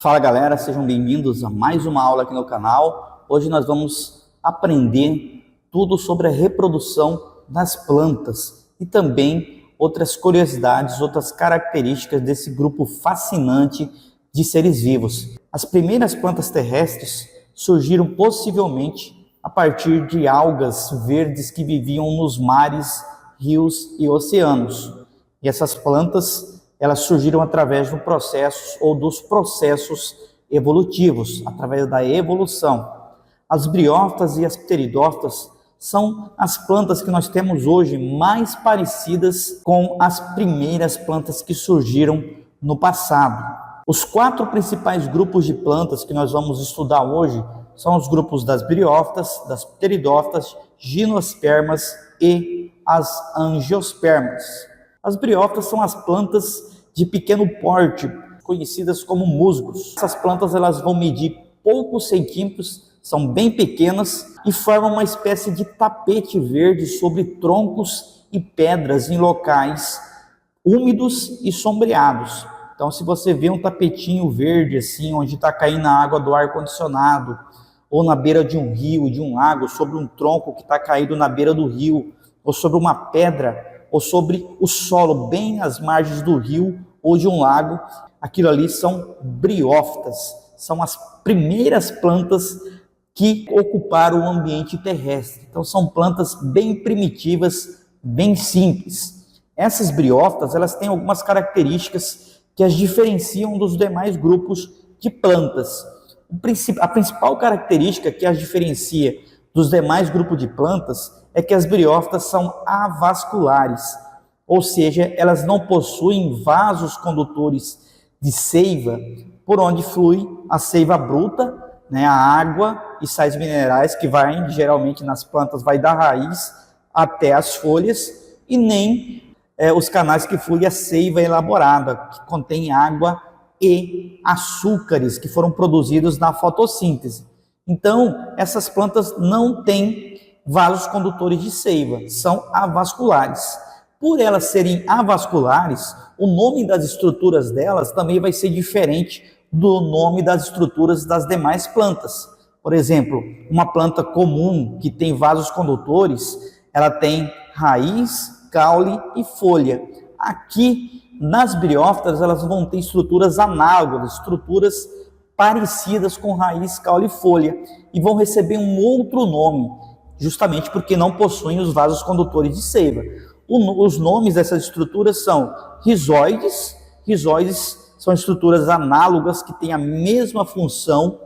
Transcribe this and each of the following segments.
Fala galera, sejam bem-vindos a mais uma aula aqui no canal. Hoje nós vamos aprender tudo sobre a reprodução das plantas e também outras curiosidades, outras características desse grupo fascinante de seres vivos. As primeiras plantas terrestres surgiram possivelmente a partir de algas verdes que viviam nos mares, rios e oceanos. E essas plantas elas surgiram através do processo ou dos processos evolutivos, através da evolução. As briófitas e as pteridófitas são as plantas que nós temos hoje mais parecidas com as primeiras plantas que surgiram no passado. Os 4 principais grupos de plantas que nós vamos estudar hoje são os grupos das briófitas, das pteridófitas, gimnospermas e as angiospermas. As briófitas são as plantas de pequeno porte, conhecidas como musgos. Essas plantas elas vão medir poucos centímetros, são bem pequenas e formam uma espécie de tapete verde sobre troncos e pedras em locais úmidos e sombreados. Então, se você vê um tapetinho verde assim, onde está caindo a água do ar-condicionado, ou na beira de um rio, de um lago, sobre um tronco que está caído na beira do rio, ou sobre uma pedra, ou sobre o solo, bem às margens do rio ou de um lago, aquilo ali são briófitas, são as primeiras plantas que ocuparam o ambiente terrestre. Então são plantas bem primitivas, bem simples. Essas briófitas, elas têm algumas características que as diferenciam dos demais grupos de plantas. A principal característica que as diferencia dos demais grupos de plantas é que as briófitas são avasculares, ou seja, elas não possuem vasos condutores de seiva por onde flui a seiva bruta, a água e sais minerais que vai geralmente nas plantas, vai da raiz até as folhas, e nem os canais que flui a seiva elaborada, que contém água e açúcares que foram produzidos na fotossíntese. Então, essas plantas não têm vasos condutores de seiva, são avasculares. Por elas serem avasculares, o nome das estruturas delas também vai ser diferente do nome das estruturas das demais plantas. Por exemplo, uma planta comum que tem vasos condutores, ela tem raiz, caule e folha. Aqui, nas briófitas, elas vão ter estruturas análogas, estruturas parecidas com raiz, caule e folha, e vão receber um outro nome, justamente porque não possuem os vasos condutores de seiva. Os nomes dessas estruturas são rizóides. Rizóides são estruturas análogas que têm a mesma função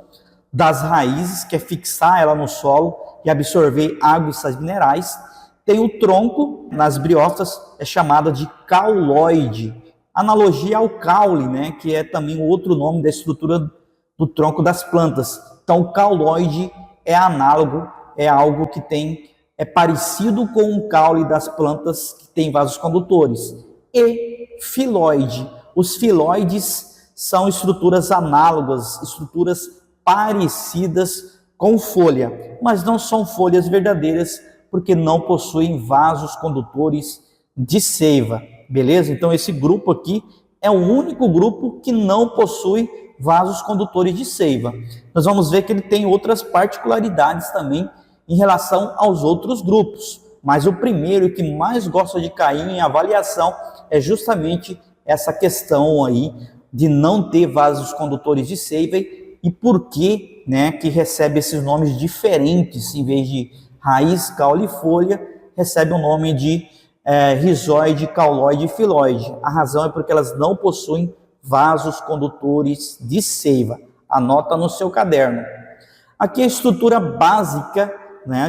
das raízes, que é fixar ela no solo e absorver água e sais minerais. Tem o tronco, nas briófitas é chamada de cauloide, analogia ao caule, que é também outro nome da estrutura do tronco das plantas. Então o cauloide é análogo, é algo que é parecido com o caule das plantas que tem vasos condutores. E filoide. Os filoides são estruturas análogas, estruturas parecidas com folha, mas não são folhas verdadeiras, porque não possuem vasos condutores de seiva. Beleza? Então esse grupo aqui é o único grupo que não possui vasos condutores de seiva. Nós vamos ver que ele tem outras particularidades também em relação aos outros grupos, mas o primeiro que mais gosta de cair em avaliação é justamente essa questão aí de não ter vasos condutores de seiva e por que, que recebe esses nomes diferentes, em vez de raiz, caule e folha, recebe o nome de rizóide, cauloide e filoide. A razão é porque elas não possuem vasos condutores de seiva. Anota no seu caderno. Aqui é a estrutura básica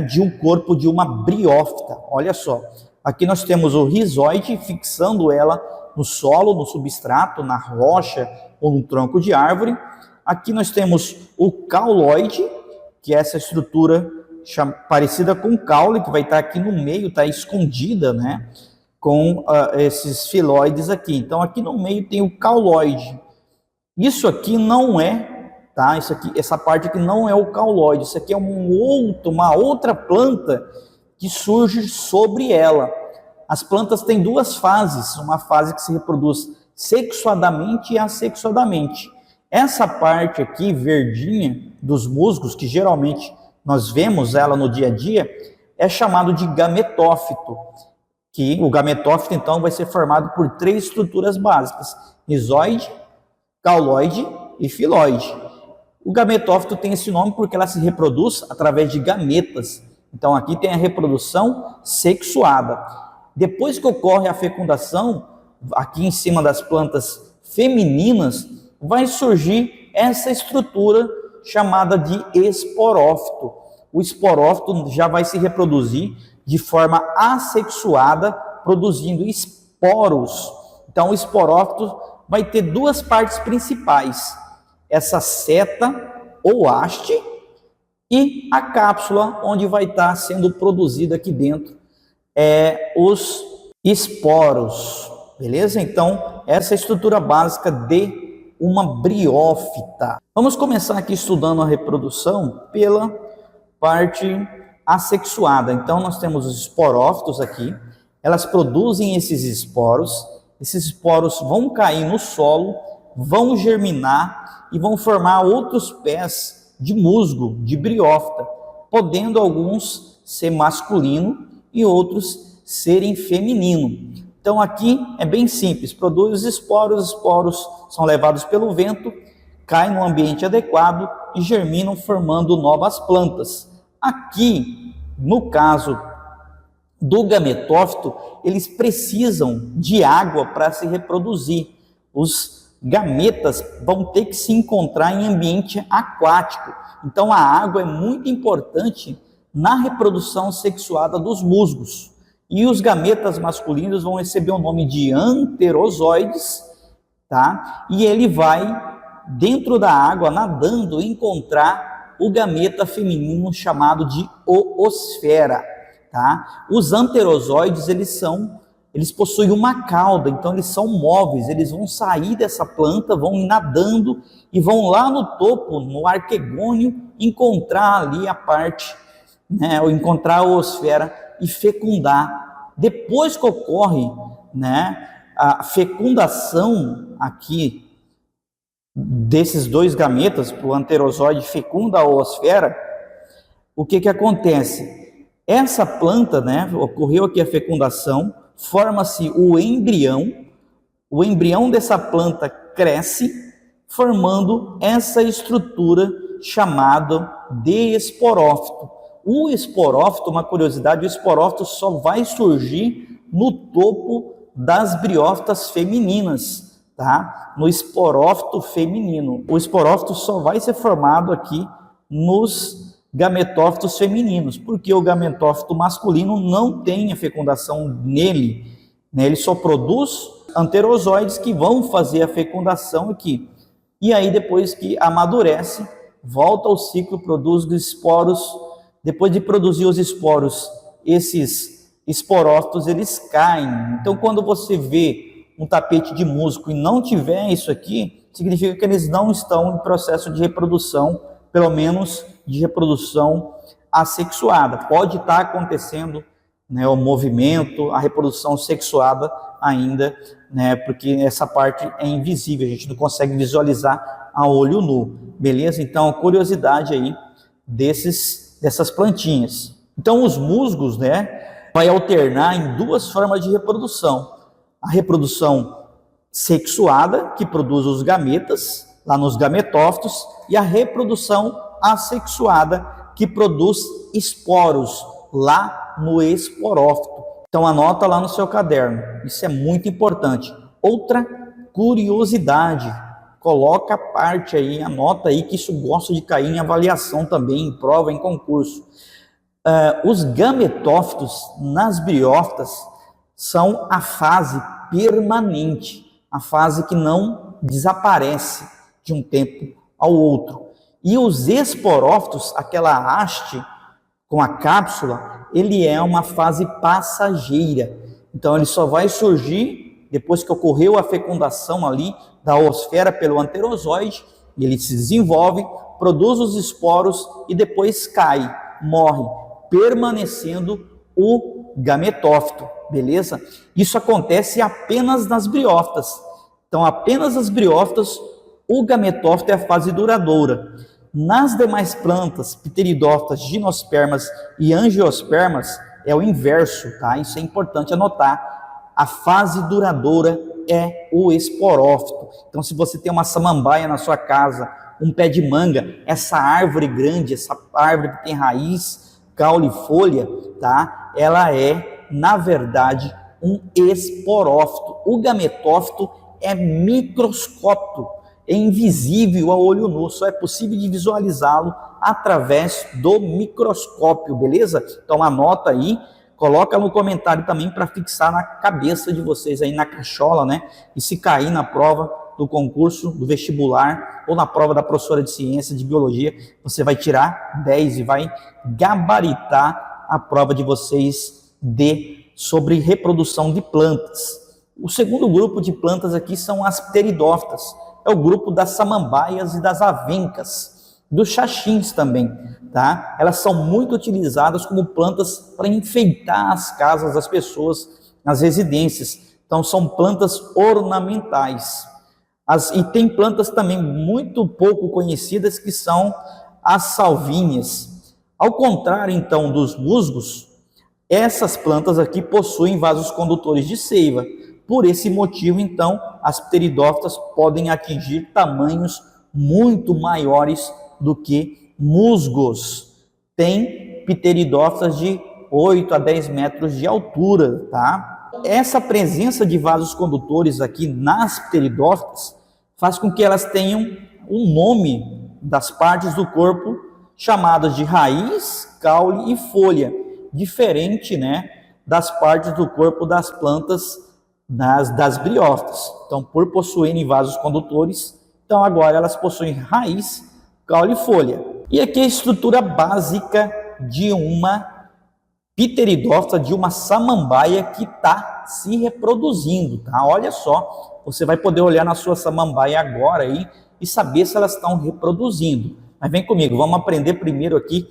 de um corpo de uma briófita. Olha só, aqui nós temos o rizóide, fixando ela no solo, no substrato, na rocha ou no tronco de árvore. Aqui nós temos o cauloide, que é essa estrutura parecida com o caule, que vai estar aqui no meio, está escondida, com esses filoides aqui. Então aqui no meio tem o cauloide. Isso aqui não é, essa parte aqui não é o cauloide, isso aqui é uma outra planta que surge sobre ela. As plantas têm 2 fases, uma fase que se reproduz sexuadamente e assexuadamente. Essa parte aqui, verdinha, dos musgos, que geralmente nós vemos ela no dia a dia, é chamado de gametófito, que o gametófito, então, vai ser formado por 3 estruturas básicas: rizoide, cauloide e filoide. O gametófito tem esse nome porque ela se reproduz através de gametas. Então, aqui tem a reprodução sexuada. Depois que ocorre a fecundação, aqui em cima das plantas femininas, vai surgir essa estrutura chamada de esporófito. O esporófito já vai se reproduzir de forma assexuada, produzindo esporos. Então, o esporófito vai ter 2 partes principais: essa seta ou haste e a cápsula, onde vai estar sendo produzido aqui dentro os esporos, beleza? Então, essa é a estrutura básica de uma briófita. Vamos começar aqui estudando a reprodução pela parte assexuada. Então, nós temos os esporófitos aqui, elas produzem esses esporos vão cair no solo, vão germinar e vão formar outros pés de musgo, de briófita, podendo alguns ser masculino e outros serem feminino. Então aqui é bem simples: produz os esporos são levados pelo vento, caem no ambiente adequado e germinam, formando novas plantas. Aqui, no caso do gametófito, eles precisam de água para se reproduzir. Os gametas vão ter que se encontrar em ambiente aquático. Então a água é muito importante na reprodução sexuada dos musgos. E os gametas masculinos vão receber o nome de anterozoides, tá? E ele vai, dentro da água, nadando, encontrar o gameta feminino chamado de oosfera, tá? Os anterozoides, eles possuem uma cauda, então eles são móveis, eles vão sair dessa planta, vão nadando e vão lá no topo, no arquegônio, encontrar ali a parte, né, ou encontrar a oosfera e fecundar. Depois que ocorre, né, a fecundação aqui desses 2 gametas, o anterozoide fecunda a oosfera, o que acontece? Essa planta, né, ocorreu aqui a fecundação, forma-se o embrião dessa planta cresce, formando essa estrutura chamada de esporófito. O esporófito, uma curiosidade, o esporófito só vai surgir no topo das briófitas femininas, tá? No esporófito feminino. O esporófito só vai ser formado aqui nos gametófitos femininos, porque o gametófito masculino não tem a fecundação nele, né? Ele só produz anterozoides que vão fazer a fecundação aqui. E aí, depois que amadurece, volta ao ciclo, produz os esporos. Depois de produzir os esporos, esses esporófitos, eles caem. Então, quando você vê um tapete de musgo e não tiver isso aqui, significa que eles não estão em processo de reprodução, pelo menos de reprodução assexuada. Pode estar acontecendo, né, o movimento, a reprodução sexuada ainda, né, porque essa parte é invisível, a gente não consegue visualizar a olho nu, beleza? Então, curiosidade aí dessas plantinhas. Então, os musgos, né, vai alternar em 2 formas de reprodução: a reprodução sexuada, que produz os gametas, lá nos gametófitos, e a reprodução assexuada, que produz esporos, lá no esporófito. Então, anota lá no seu caderno, isso é muito importante. Outra curiosidade, coloca a parte aí, anota aí, que isso gosta de cair em avaliação também, em prova, em concurso. Os gametófitos nas briófitas são a fase permanente, a fase que não desaparece de um tempo ao outro. E os esporófitos, aquela haste com a cápsula, ele é uma fase passageira. Então ele só vai surgir depois que ocorreu a fecundação ali da oosfera pelo anterozoide, ele se desenvolve, produz os esporos e depois cai, morre, permanecendo o gametófito, beleza? Isso acontece apenas nas briófitas. Então, apenas as briófitas O gametófito é a fase duradoura. Nas demais plantas, pteridófitas, gimnospermas e angiospermas, é o inverso, tá? Isso é importante anotar. A fase duradoura é o esporófito. Então, se você tem uma samambaia na sua casa, um pé de manga, essa árvore grande, essa árvore que tem raiz, caule e folha, tá? Ela é, na verdade, um esporófito. O gametófito é microscópio, é invisível a olho nu, só é possível de visualizá-lo através do microscópio, beleza? Então anota aí, coloca no comentário também para fixar na cabeça de vocês aí, na cachola, né? E se cair na prova do concurso, do vestibular, ou na prova da professora de ciência, de biologia, você vai tirar 10 e vai gabaritar a prova de vocês sobre reprodução de plantas. O segundo grupo de plantas aqui são as pteridófitas, é o grupo das samambaias e das avencas, dos xaxins também, tá? Elas são muito utilizadas como plantas para enfeitar as casas das pessoas, nas residências. Então são plantas ornamentais. E tem plantas também muito pouco conhecidas que são as salvíneas. Ao contrário, então, dos musgos, essas plantas aqui possuem vasos condutores de seiva. Por esse motivo, então, as pteridófitas podem atingir tamanhos muito maiores do que musgos. Tem pteridófitas de 8 a 10 metros de altura, tá? Essa presença de vasos condutores aqui nas pteridófitas faz com que elas tenham um nome das partes do corpo chamadas de raiz, caule e folha, diferente, né, das partes do corpo das plantas das briófitas. Então, por possuírem vasos condutores, então agora elas possuem raiz, caule e folha. E aqui a estrutura básica de uma pteridófita, de uma samambaia que está se reproduzindo, tá? Olha só, você vai poder olhar na sua samambaia agora aí e saber se elas estão reproduzindo. Mas vem comigo, vamos aprender primeiro aqui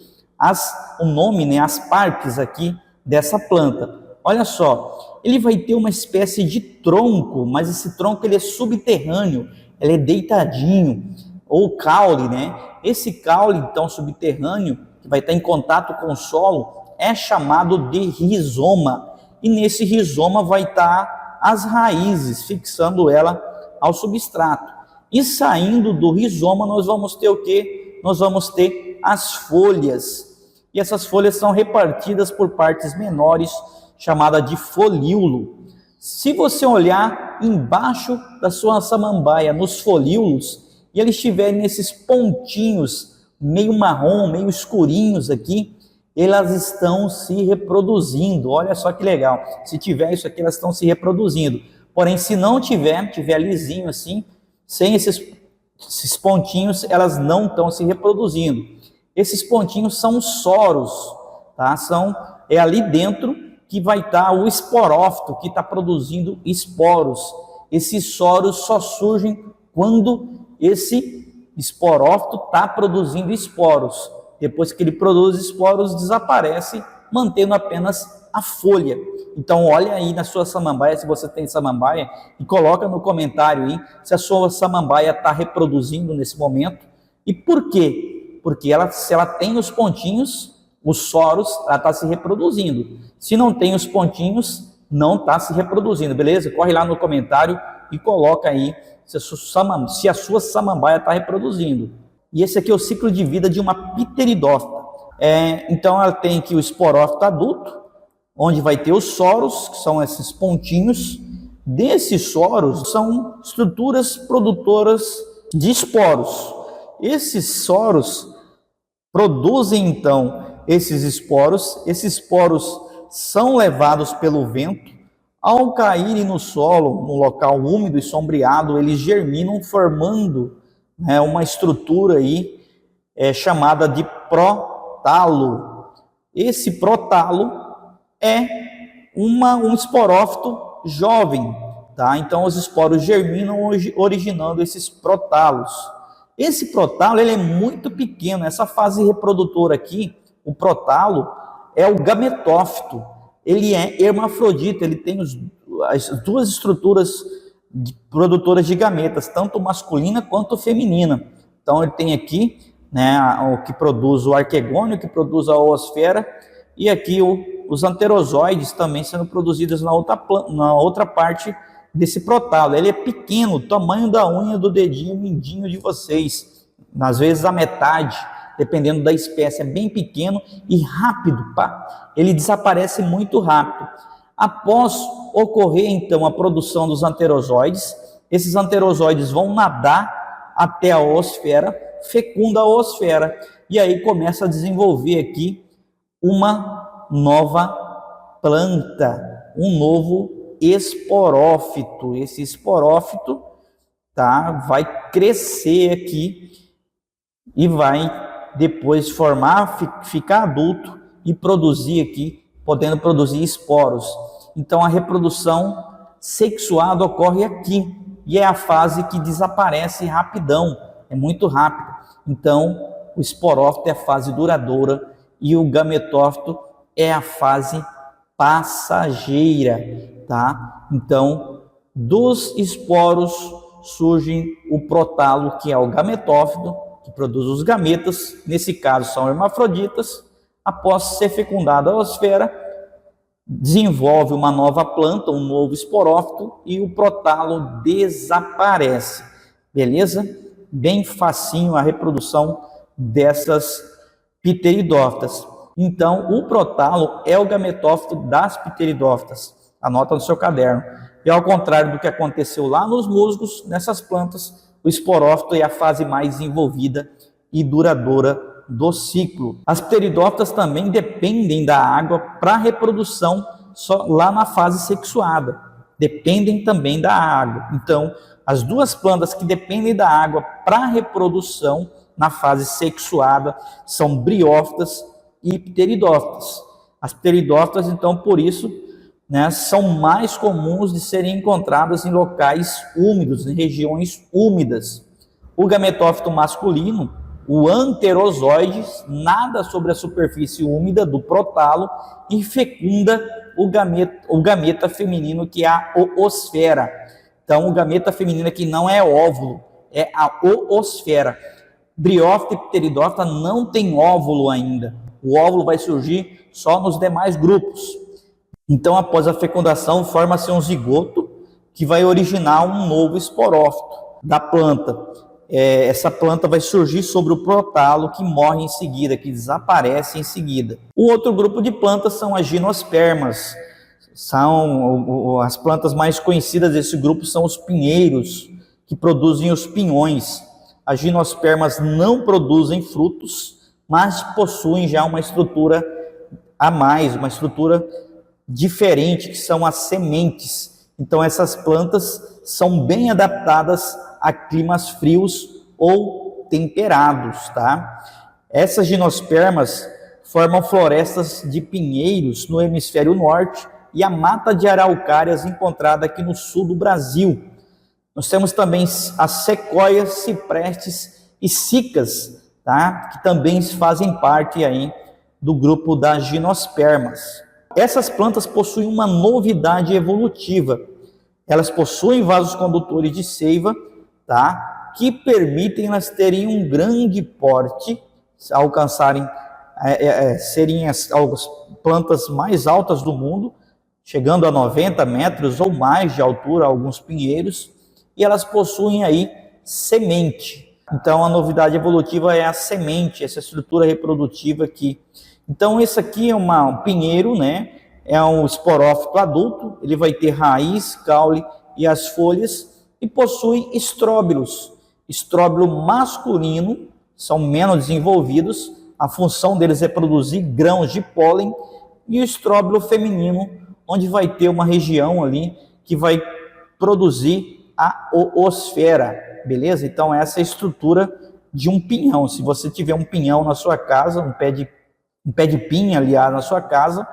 o nome, né, as partes aqui dessa planta. Olha só, ele vai ter uma espécie de tronco, mas esse tronco ele é subterrâneo, ele é deitadinho, ou caule, né? Esse caule, então, subterrâneo, que vai estar em contato com o solo, é chamado de rizoma. E nesse rizoma vai estar as raízes, fixando ela ao substrato. E saindo do rizoma, nós vamos ter o quê? Nós vamos ter as folhas. E essas folhas são repartidas por partes menores, chamada de folíolo. Se você olhar embaixo da sua samambaia, nos folíolos, e eles estiverem nesses pontinhos meio marrom, meio escurinhos aqui, elas estão se reproduzindo. Olha só que legal. Se tiver isso aqui, elas estão se reproduzindo. Porém, se não tiver lisinho assim, sem esses pontinhos, elas não estão se reproduzindo. Esses pontinhos são soros, tá? É ali dentro que vai estar o esporófito, que está produzindo esporos. Esses soros só surgem quando esse esporófito está produzindo esporos. Depois que ele produz esporos, desaparece, mantendo apenas a folha. Então, olha aí na sua samambaia, se você tem samambaia, e coloca no comentário aí se a sua samambaia está reproduzindo nesse momento. E por quê? Porque se ela tem os pontinhos, os soros, ela está se reproduzindo. Se não tem os pontinhos, não está se reproduzindo, beleza? Corre lá no comentário e coloca aí se a sua samambaia está reproduzindo. E esse aqui é o ciclo de vida de uma pteridófita. Então ela tem aqui o esporófito adulto, onde vai ter os soros, que são esses pontinhos. Desses soros são estruturas produtoras de esporos. Esses soros produzem então esses esporos são levados pelo vento. Ao caírem no solo, no local úmido e sombreado, eles germinam formando, né, uma estrutura aí chamada de prótalo. Esse prótalo é um esporófito jovem, tá? Então os esporos germinam originando esses prótalos. Esse prótalo ele é muito pequeno. Essa fase reprodutora aqui, o prótalo, é o gametófito. Ele é hermafrodita, ele tem as duas estruturas produtoras de gametas, tanto masculina quanto feminina. Então ele tem aqui, né, o que produz o arquegônio, que produz a oosfera, e aqui os anterozoides também sendo produzidos na outra parte desse protalo. Ele é pequeno, tamanho da unha do dedinho mindinho de vocês, às vezes a metade, dependendo da espécie, é bem pequeno e rápido, ele desaparece muito rápido. Após ocorrer então a produção dos anterozoides, esses anterozoides vão nadar até a oosfera, fecunda a oosfera, e aí começa a desenvolver aqui uma nova planta, um novo esporófito. Esse esporófito, vai crescer aqui e vai depois formar, ficar adulto e produzir aqui, podendo produzir esporos. Então a reprodução sexuada ocorre aqui, e é a fase que desaparece rapidão, é muito rápido. Então o esporófito é a fase duradoura e o gametófito é a fase passageira, Então, dos esporos surge o protalo, que é o gametófito, que produz os gametas, nesse caso são hermafroditas. Após ser fecundada a oosfera, desenvolve uma nova planta, um novo esporófito, e o protalo desaparece, beleza? Bem facinho a reprodução dessas pteridófitas. Então, o protalo é o gametófito das pteridófitas. Anota no seu caderno. E ao contrário do que aconteceu lá nos musgos, nessas plantas, o esporófito é a fase mais desenvolvida e duradoura do ciclo. As pteridófitas também dependem da água para reprodução, só lá na fase sexuada. Dependem também da água. Então, as duas plantas que dependem da água para reprodução na fase sexuada são briófitas e pteridófitas. As pteridófitas, então, por isso, são mais comuns de serem encontradas em locais úmidos, em regiões úmidas. O gametófito masculino, o anterozoide, nada sobre a superfície úmida do protalo e fecunda o gameta feminino, que é a oosfera. Então, o gameta feminino aqui não é óvulo, é a oosfera. Briófita e pteridófita não tem óvulo ainda. O óvulo vai surgir só nos demais grupos. Então, após a fecundação, forma-se um zigoto que vai originar um novo esporófito da planta. Essa planta vai surgir sobre o protalo, que morre em seguida, que desaparece em seguida. O outro grupo de plantas são as gimnospermas. As plantas mais conhecidas desse grupo são os pinheiros, que produzem os pinhões. As gimnospermas não produzem frutos, mas possuem já uma estrutura a mais, uma estrutura diferente, que são as sementes. Então essas plantas são bem adaptadas a climas frios ou temperados, Essas gimnospermas formam florestas de pinheiros no hemisfério norte e a mata de araucárias encontrada aqui no sul do Brasil. Nós temos também as sequoias, ciprestes e cicas, que também fazem parte aí do grupo das gimnospermas. Essas plantas possuem uma novidade evolutiva. Elas possuem vasos condutores de seiva, que permitem elas terem um grande porte, alcançarem, serem as plantas mais altas do mundo, chegando a 90 metros ou mais de altura, alguns pinheiros, e elas possuem aí semente. Então a novidade evolutiva é a semente, essa estrutura reprodutiva aqui. Então esse aqui é um pinheiro, é um esporófito adulto, ele vai ter raiz, caule e as folhas, e possui estróbilos. Estróbilo masculino, são menos desenvolvidos, a função deles é produzir grãos de pólen, e o estróbilo feminino, onde vai ter uma região ali que vai produzir a oosfera, beleza? Então essa é a estrutura de um pinhão. Se você tiver um pinhão na sua casa, um pé de pinha, aliás, na sua casa,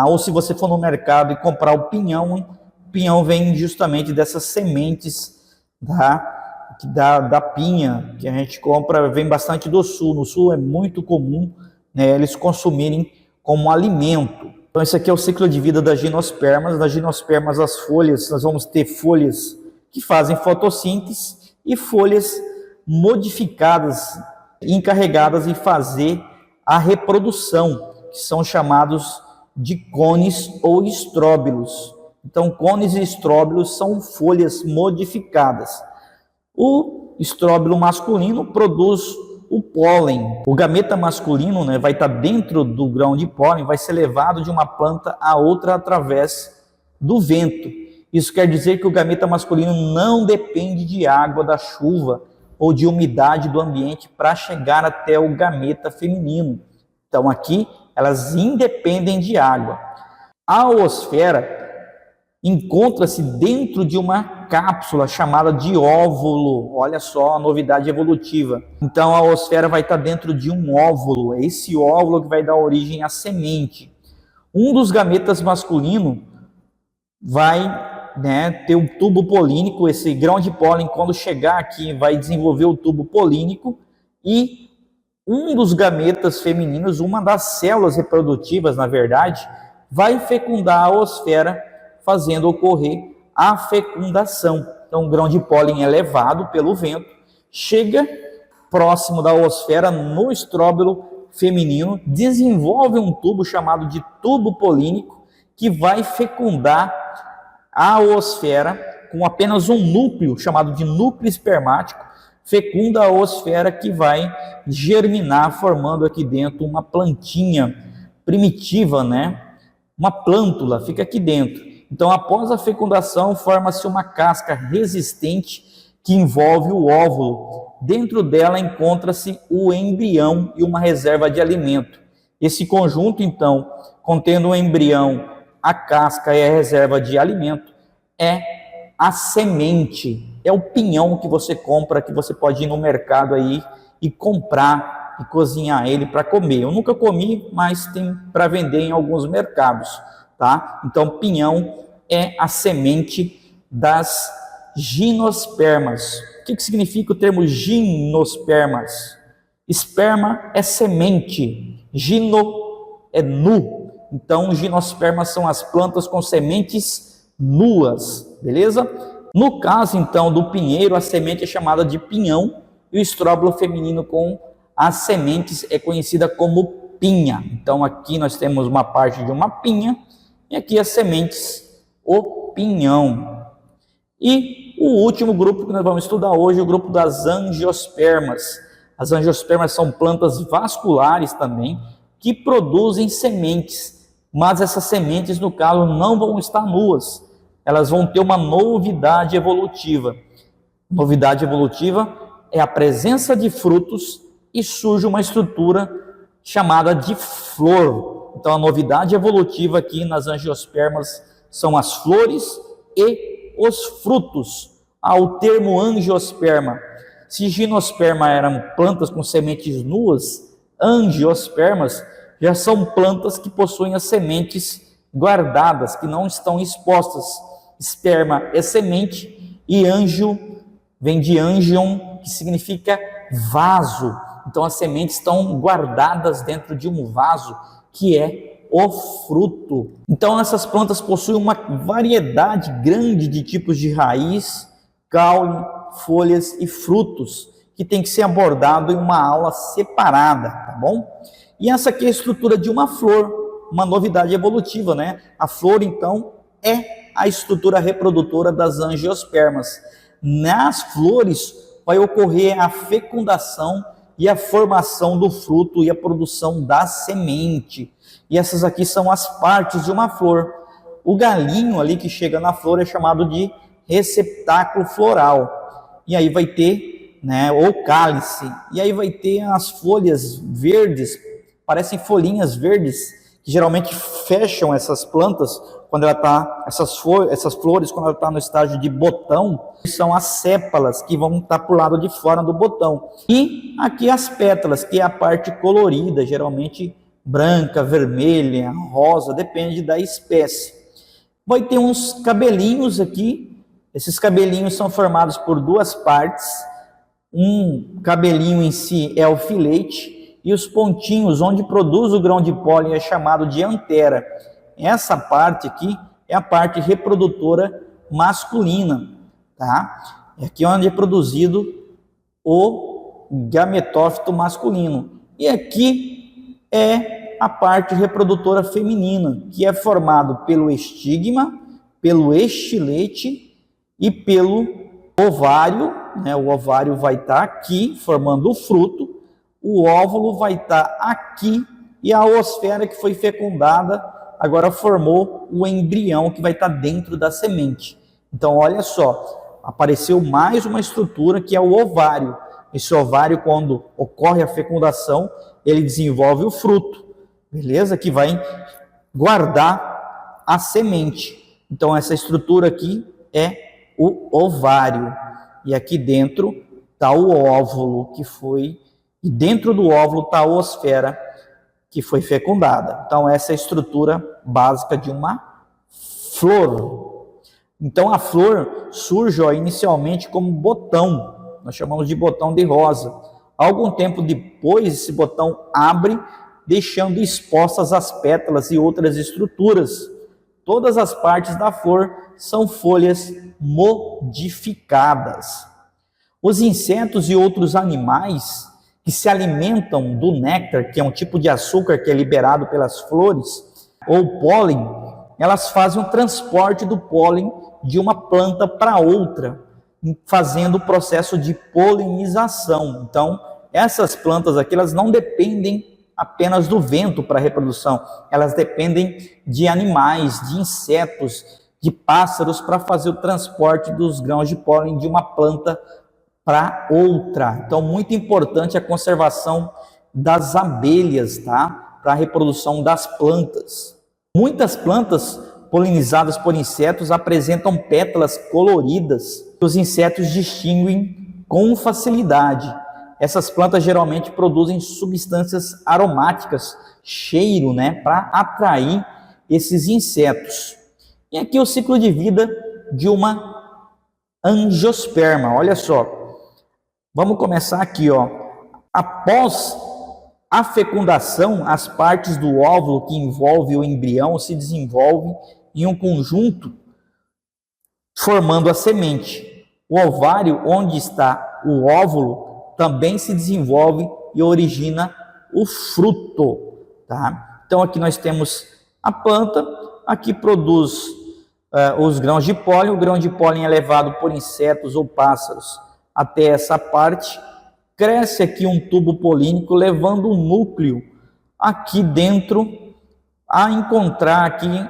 ou se você for no mercado e comprar o pinhão vem justamente dessas sementes, da pinha, que a gente compra, vem bastante do sul. No sul é muito comum, eles consumirem como alimento. Então esse aqui é o ciclo de vida das gimnospermas. Das gimnospermas, as folhas, nós vamos ter folhas que fazem fotossíntese, e folhas modificadas, encarregadas de fazer a reprodução, que são chamados de cones ou estróbilos. Então, cones e estróbilos são folhas modificadas. O estróbilo masculino produz o pólen. O gameta masculino, né, vai estar dentro do grão de pólen, vai ser levado de uma planta a outra através do vento. Isso quer dizer que o gameta masculino não depende de água da chuva ou de umidade do ambiente para chegar até o gameta feminino. Então aqui elas independem de água. A oosfera encontra-se dentro de uma cápsula chamada de óvulo. Olha só a novidade evolutiva. Então a oosfera vai estar dentro de um óvulo. É esse óvulo que vai dar origem à semente. Um dos gametas masculino vai ter um tubo polínico. Esse grão de pólen, quando chegar aqui, vai desenvolver o tubo polínico, e um dos gametas femininos, uma das células reprodutivas, na verdade, vai fecundar a oosfera, fazendo ocorrer a fecundação. Então o grão de pólen é levado pelo vento, chega próximo da oosfera no estróbilo feminino, desenvolve um tubo chamado de tubo polínico, que vai fecundar a oosfera com apenas um núcleo, chamado de núcleo espermático, fecunda a oosfera, que vai germinar, formando aqui dentro uma plantinha primitiva, uma plântula, fica aqui dentro. Então, após a fecundação, forma-se uma casca resistente que envolve o óvulo. Dentro dela encontra-se o embrião e uma reserva de alimento. Esse conjunto, então, contendo o embrião, a casca e a reserva de alimento, é a semente, é o pinhão que você compra, que você pode ir no mercado aí e comprar e cozinhar ele para comer. Eu nunca comi, mas tem para vender em alguns mercados, tá? Então, pinhão é a semente das gimnospermas. O que significa o termo gimnospermas? Esperma é semente, gino é nu. Então, gimnospermas são as plantas com sementes nuas, beleza? No caso, então, do pinheiro, a semente é chamada de pinhão, e o estróbilo feminino com as sementes é conhecida como pinha. Então, aqui nós temos uma parte de uma pinha, e aqui as sementes, o pinhão. E o último grupo que nós vamos estudar hoje é o grupo das angiospermas. As angiospermas são plantas vasculares também, que produzem sementes, mas essas sementes, no caso, não vão estar nuas. Elas vão ter uma novidade evolutiva. Novidade evolutiva é a presença de frutos, e surge uma estrutura chamada de flor. Então, a novidade evolutiva aqui nas angiospermas são as flores e os frutos. O termo angiosperma. Se gimnosperma eram plantas com sementes nuas, angiospermas já são plantas que possuem as sementes guardadas, que não estão expostas. Esperma é semente, e ângio vem de angion, que significa vaso. Então as sementes estão guardadas dentro de um vaso, que é o fruto. Então essas plantas possuem uma variedade grande de tipos de raiz, caule, folhas e frutos, que tem que ser abordado em uma aula separada, tá bom? E essa aqui é a estrutura de uma flor, uma novidade evolutiva, A flor, então, é a estrutura reprodutora das angiospermas. Nas flores vai ocorrer a fecundação e a formação do fruto e a produção da semente. E essas aqui são as partes de uma flor. O galinho ali que chega na flor é chamado de receptáculo floral. E aí vai ter, o cálice. E aí vai ter as folhas verdes, parecem folhinhas verdes, que geralmente fecham essas plantas quando ela está, essas flores, quando ela está no estágio de botão, são as sépalas que vão estar para o lado de fora do botão. E aqui as pétalas, que é a parte colorida, geralmente branca, vermelha, rosa, depende da espécie. Vai ter uns cabelinhos aqui. Esses cabelinhos são formados por duas partes. Um cabelinho em si é o filete, e os pontinhos onde produz o grão de pólen é chamado de antera. Essa parte aqui é a parte reprodutora masculina. tá? É aqui onde é produzido o gametófito masculino. E aqui é a parte reprodutora feminina, que é formado pelo estigma, pelo estilete e pelo ovário, né? O ovário vai estar aqui, formando o fruto, o óvulo vai estar aqui, e a oosfera que foi fecundada agora formou o embrião que vai estar dentro da semente. Então, olha só, apareceu mais uma estrutura que é o ovário. Esse ovário, quando ocorre a fecundação, ele desenvolve o fruto, beleza? Que vai guardar a semente. Então, essa estrutura aqui é o ovário. E aqui dentro está o óvulo que foi, e dentro do óvulo está a oosfera que foi fecundada. Então, essa é a estrutura básica de uma flor. Então, a flor surge inicialmente como botão, nós chamamos de botão de rosa. Algum tempo depois, esse botão abre, deixando expostas as pétalas e outras estruturas. Todas as partes da flor são folhas modificadas. Os insetos e outros animais que se alimentam do néctar, que é um tipo de açúcar que é liberado pelas flores, ou pólen, elas fazem o transporte do pólen de uma planta para outra, fazendo o processo de polinização. Então, essas plantas aqui, elas não dependem apenas do vento para a reprodução, elas dependem de animais, de insetos, de pássaros para fazer o transporte dos grãos de pólen de uma planta para outra. Então, muito importante a conservação das abelhas, tá? Para a reprodução das plantas. Muitas plantas polinizadas por insetos apresentam pétalas coloridas que os insetos distinguem com facilidade. Essas plantas geralmente produzem substâncias aromáticas, cheiro, né? Para atrair esses insetos. E aqui o ciclo de vida de uma angiosperma. Olha só. Vamos começar aqui, ó. Após a fecundação, as partes do óvulo que envolve o embrião se desenvolvem em um conjunto, formando a semente. O ovário, onde está o óvulo, também se desenvolve e origina o fruto, tá? Então aqui nós temos a planta, aqui produz os grãos de pólen. O grão de pólen é levado por insetos ou pássaros até essa parte, cresce aqui um tubo polínico, levando o núcleo aqui dentro a encontrar aqui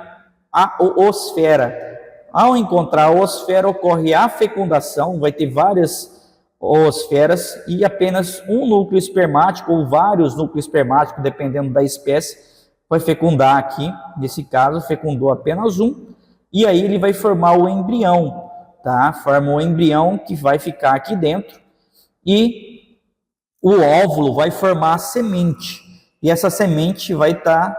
a oosfera. Ao encontrar a oosfera, ocorre a fecundação, vai ter várias oosferas e apenas um núcleo espermático ou vários núcleos espermáticos, dependendo da espécie, vai fecundar aqui. Nesse caso, fecundou apenas um, e aí ele vai formar o embrião. Tá? Forma o embrião que vai ficar aqui dentro e o óvulo vai formar a semente. E essa semente vai estar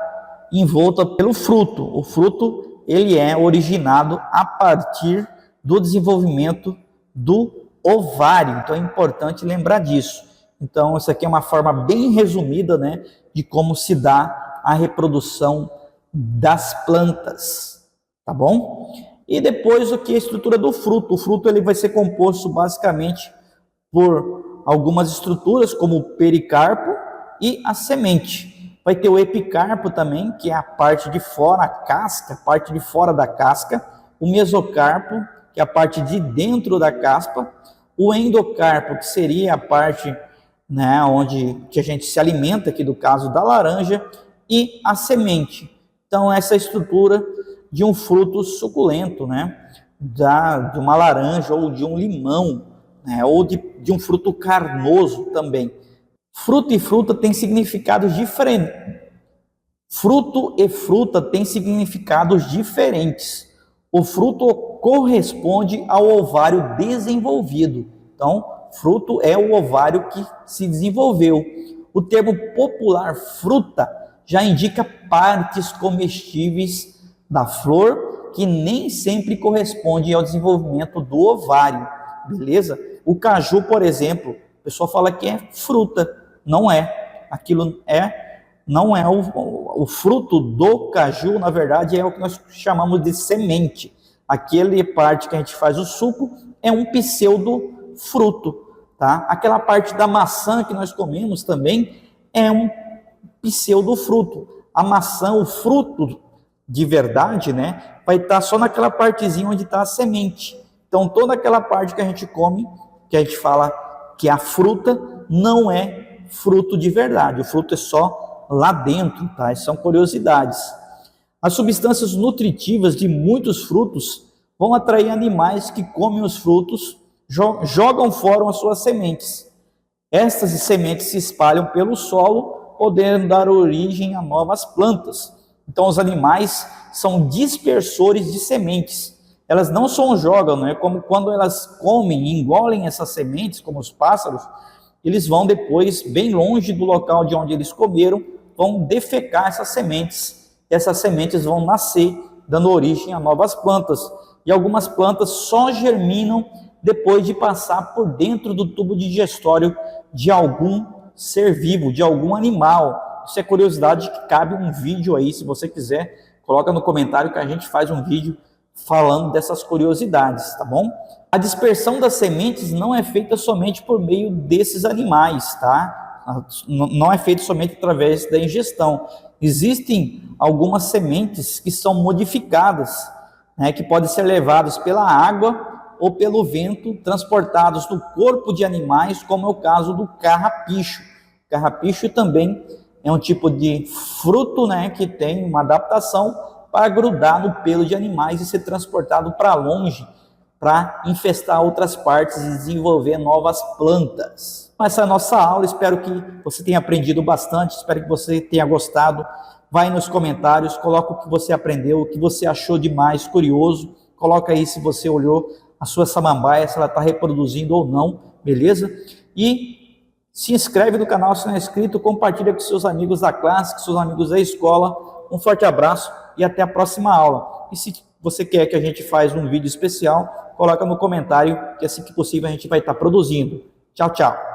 envolta pelo fruto. O fruto, ele é originado a partir do desenvolvimento do ovário. Então é importante lembrar disso. Então essa aqui é uma forma bem resumida, né, de como se dá a reprodução das plantas. Tá bom? E depois o que é a estrutura do fruto? O fruto ele vai ser composto basicamente por algumas estruturas, como o pericarpo e a semente. Vai ter o epicarpo também, que é a parte de fora, a casca, a parte de fora da casca. O mesocarpo, que é a parte de dentro da casca. O endocarpo, que seria a parte, né, onde que a gente se alimenta, aqui do caso da laranja. E a semente. Então essa estrutura de um fruto suculento, né? De uma laranja ou de um limão, né? Ou de um fruto carnoso também. Fruto e fruta têm significados diferentes. Fruto e fruta têm significados diferentes. O fruto corresponde ao ovário desenvolvido. Então, fruto é o ovário que se desenvolveu. O termo popular fruta já indica partes comestíveis da flor que nem sempre corresponde ao desenvolvimento do ovário, beleza? O caju, por exemplo, o pessoal fala que é fruta, não é. Aquilo não é o fruto do caju, na verdade é o que nós chamamos de semente. Aquela parte que a gente faz o suco é um pseudofruto, tá? Aquela parte da maçã que nós comemos também é um pseudofruto. A maçã, o fruto de verdade, né, vai estar só naquela partezinha onde está a semente. Então, toda aquela parte que a gente come, que a gente fala que a fruta, não é fruto de verdade. O fruto é só lá dentro, tá? São curiosidades. As substâncias nutritivas de muitos frutos vão atrair animais que comem os frutos, jogam fora as suas sementes. Estas sementes se espalham pelo solo, podendo dar origem a novas plantas. Então, os animais são dispersores de sementes. Elas não só jogam, né? Como quando elas comem e engolem essas sementes, como os pássaros, eles vão depois, bem longe do local de onde eles comeram, vão defecar essas sementes. Essas sementes vão nascer, dando origem a novas plantas. E algumas plantas só germinam depois de passar por dentro do tubo digestório de algum ser vivo, de algum animal. Isso é curiosidade que cabe um vídeo aí, se você quiser, coloca no comentário que a gente faz um vídeo falando dessas curiosidades, tá bom? A dispersão das sementes não é feita somente por meio desses animais, tá? Não é feito somente através da ingestão. Existem algumas sementes que são modificadas, né, que podem ser levadas pela água ou pelo vento, transportados no corpo de animais, como é o caso do carrapicho. O carrapicho também é um tipo de fruto, né, que tem uma adaptação para grudar no pelo de animais e ser transportado para longe, para infestar outras partes e desenvolver novas plantas. Essa é a nossa aula, espero que você tenha aprendido bastante, espero que você tenha gostado. Vai nos comentários, coloca o que você aprendeu, o que você achou de mais curioso, coloca aí se você olhou a sua samambaia, se ela está reproduzindo ou não, beleza? E se inscreve no canal se não é inscrito, compartilha com seus amigos da classe, com seus amigos da escola. Um forte abraço e até a próxima aula. E se você quer que a gente faça um vídeo especial, coloca no comentário que assim que possível a gente vai estar produzindo. Tchau, tchau.